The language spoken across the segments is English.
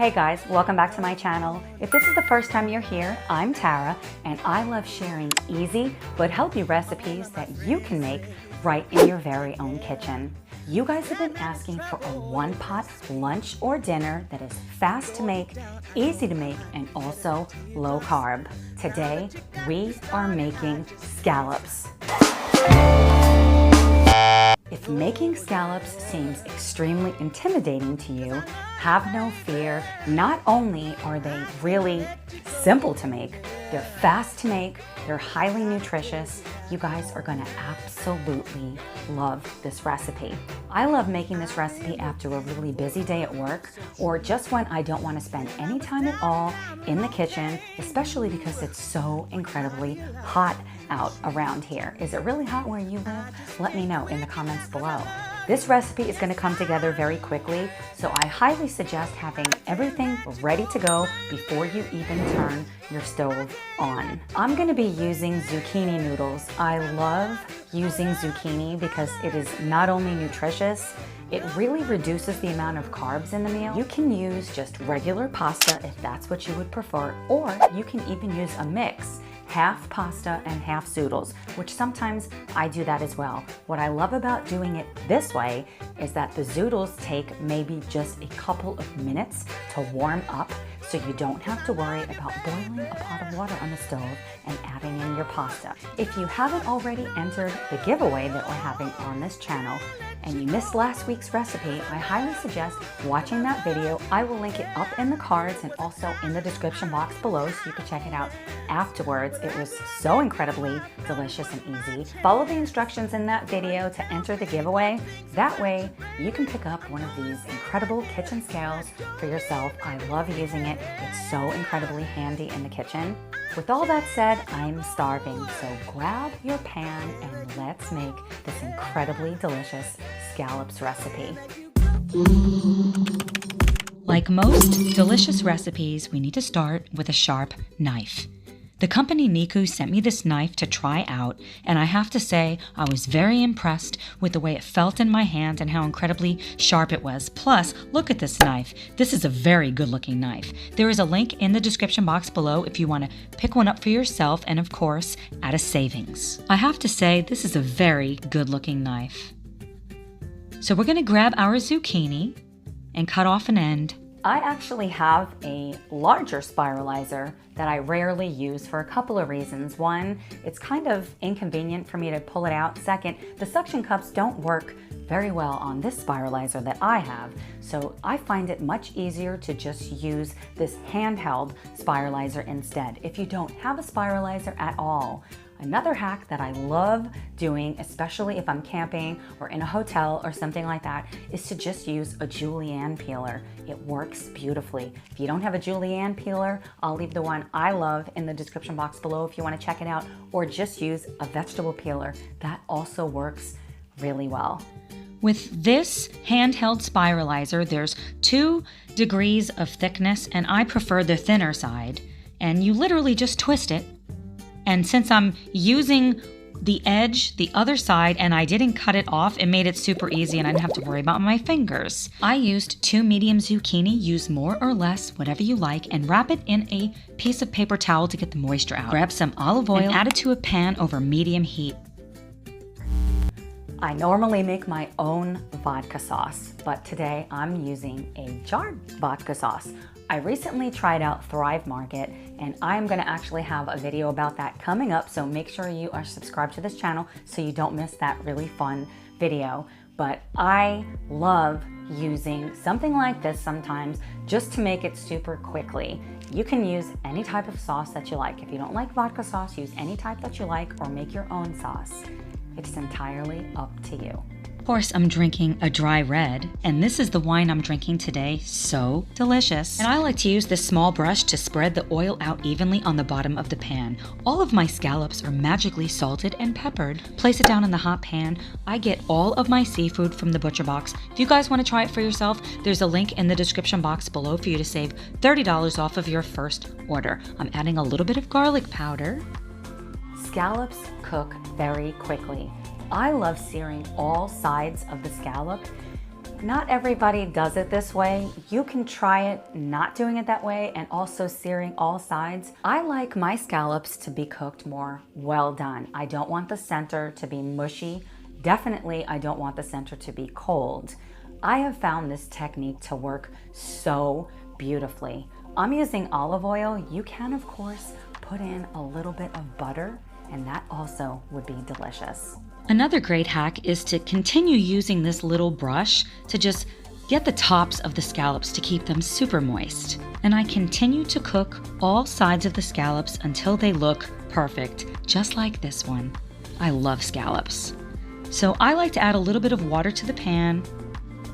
Hey guys, welcome back to my channel. If this is the first time you're here, I'm Tara, and I love sharing easy but healthy recipes that you can make right in your very own kitchen. You guys have been asking for a one-pot lunch or dinner that is fast to make, easy to make, and also low carb. Today, we are making scallops. If making scallops seems extremely intimidating to you, have no fear. Not only are they really simple to make, they're fast to make, they're highly nutritious. You guys are gonna absolutely love this recipe. I love making this recipe after a really busy day at work or just when I don't want to spend any time at all in the kitchen, especially because it's so incredibly hot out around here. Is it really hot where you live? Let me know in the comments below. This recipe is going to come together very quickly, so I highly suggest having everything ready to go before you even turn your stove on. I'm going to be using zucchini noodles. I love using zucchini because it is not only nutritious, it really reduces the amount of carbs in the meal. You can use just regular pasta if that's what you would prefer, or you can even use a mix. Half pasta and half zoodles, which sometimes I do that as well. What I love about doing it this way is that the zoodles take maybe just a couple of minutes to warm up, so you don't have to worry about boiling a pot of water on the stove and adding in your pasta. If you haven't already entered the giveaway that we're having on this channel, and you missed last week's recipe, I highly suggest watching that video. I will link it up in the cards and also in the description box below so you can check it out afterwards. It was so incredibly delicious and easy. Follow the instructions in that video to enter the giveaway. That way you can pick up one of these incredible kitchen scales for yourself. I love using it. It's so incredibly handy in the kitchen. With all that said, I'm starving, so grab your pan and let's make this incredibly delicious scallops recipe. Like most delicious recipes, we need to start with a sharp knife. The company Niku sent me this knife to try out, and I have to say I was very impressed with the way it felt in my hand and how incredibly sharp it was. Plus, look at this knife. This is a very good looking knife. There is a link in the description box below if you want to pick one up for yourself and of course at a savings. I have to say this is a very good looking knife. So we're going to grab our zucchini and cut off an end. I actually have a larger spiralizer that I rarely use for a couple of reasons. One, it's kind of inconvenient for me to pull it out. Second, the suction cups don't work very well on this spiralizer that I have. So I find it much easier to just use this handheld spiralizer instead. If you don't have a spiralizer at all, another hack that I love doing, especially if I'm camping or in a hotel or something like that, is to just use a julienne peeler. It works beautifully. If you don't have a julienne peeler, I'll leave the one I love in the description box below if you want to check it out, or just use a vegetable peeler. That also works really well. With this handheld spiralizer, there's 2 degrees of thickness, and I prefer the thinner side. And you literally just twist it. And since I'm using the edge, the other side, and I didn't cut it off, it made it super easy and I didn't have to worry about my fingers. I used 2 medium zucchini. Use more or less, whatever you like, and wrap it in a piece of paper towel to get the moisture out. Grab some olive oil and add it to a pan over medium heat. I normally make my own vodka sauce, but today I'm using a jarred vodka sauce. I recently tried out Thrive Market, and I'm gonna actually have a video about that coming up, so make sure you are subscribed to this channel so you don't miss that really fun video. But I love using something like this sometimes just to make it super quickly. You can use any type of sauce that you like. If you don't like vodka sauce, use any type that you like or make your own sauce. It's entirely up to you. Of course, I'm drinking a dry red, and this is the wine I'm drinking today. So delicious. And I like to use this small brush to spread the oil out evenly on the bottom of the pan. All of my scallops are magically salted and peppered. Place it down in the hot pan. I get all of my seafood from the butcher box. If you guys want to try it for yourself, there's a link in the description box below for you to save $30 off of your first order. I'm adding a little bit of garlic powder. Scallops cook very quickly. I love searing all sides of the scallop. Not everybody does it this way. You can try it not doing it that way and also searing all sides. I like my scallops to be cooked more well done. I don't want the center to be mushy. Definitely, I don't want the center to be cold. I have found this technique to work so beautifully. I'm using olive oil. You can, of course, put in a little bit of butter, and that also would be delicious. Another great hack is to continue using this little brush to just get the tops of the scallops to keep them super moist. And I continue to cook all sides of the scallops until they look perfect, just like this one. I love scallops. So I like to add a little bit of water to the pan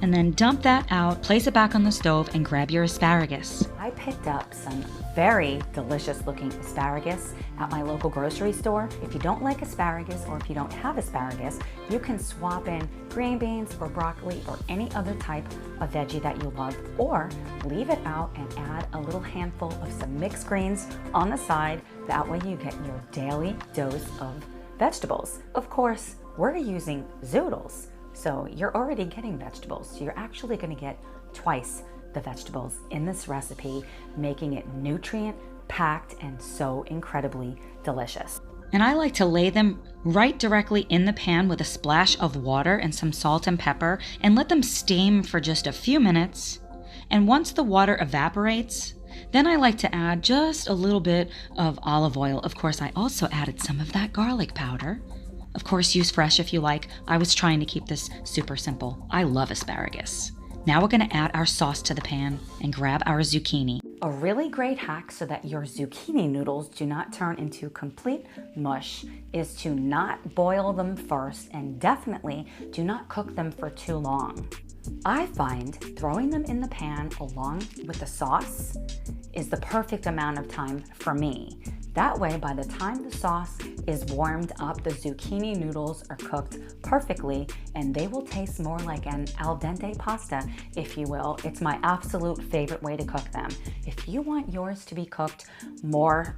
and then dump that out, place it back on the stove, and grab your asparagus. I picked up some very delicious looking asparagus at my local grocery store. If you don't like asparagus or if you don't have asparagus, you can swap in green beans or broccoli or any other type of veggie that you love, or leave it out and add a little handful of some mixed greens on the side. That way you get your daily dose of vegetables. Of course, we're using zoodles, so you're already getting vegetables. So you're actually going to get twice the vegetables in this recipe, making it nutrient packed and so incredibly delicious. And I like to lay them right directly in the pan with a splash of water and some salt and pepper and let them steam for just a few minutes. And once the water evaporates, then I like to add just a little bit of olive oil. Of course, I also added some of that garlic powder. Of course, use fresh if you like. I was trying to keep this super simple. I love asparagus. Now we're going to add our sauce to the pan and grab our zucchini. A really great hack so that your zucchini noodles do not turn into complete mush is to not boil them first, and definitely do not cook them for too long. I find throwing them in the pan along with the sauce is the perfect amount of time for me. That way, by the time the sauce is warmed up, the zucchini noodles are cooked perfectly and they will taste more like an al dente pasta, if you will. It's my absolute favorite way to cook them. If you want yours to be cooked more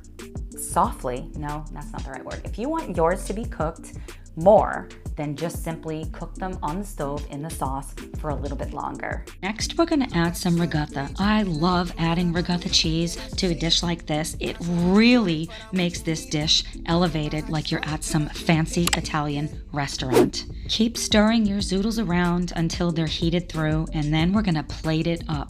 softly, no, that's not the right word. If you want yours to be cooked more, then just simply cook them on the stove in the sauce for a little bit longer. Next, we're going to add some ricotta. I love adding ricotta cheese to a dish like this. It really makes this dish elevated, like you're at some fancy Italian restaurant. Keep stirring your zoodles around until they're heated through, and then we're going to plate it up.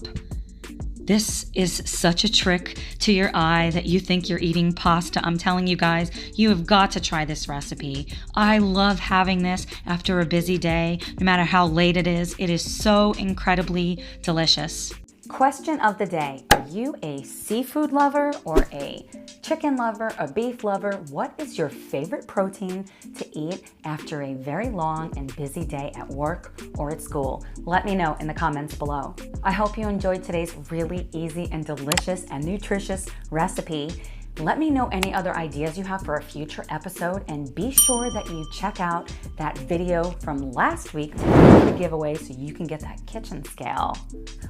This is such a trick to your eye that you think you're eating pasta. I'm telling you guys, you have got to try this recipe. I love having this after a busy day, no matter how late it is. It is so incredibly delicious. Question of the day. Are you a seafood lover or a chicken lover, a beef lover? What is your favorite protein to eat after a very long and busy day at work or at school? Let me know in the comments below. I hope you enjoyed today's really easy and delicious and nutritious recipe. Let me know any other ideas you have for a future episode, and be sure that you check out that video from last week to win the giveaway so you can get that kitchen scale.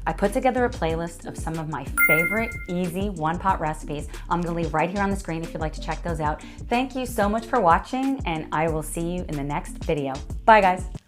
I put together a playlist of some of my favorite easy one-pot recipes. I'm gonna leave right here on the screen if you'd like to check those out. Thank you so much for watching, and I will see you in the next video. Bye guys.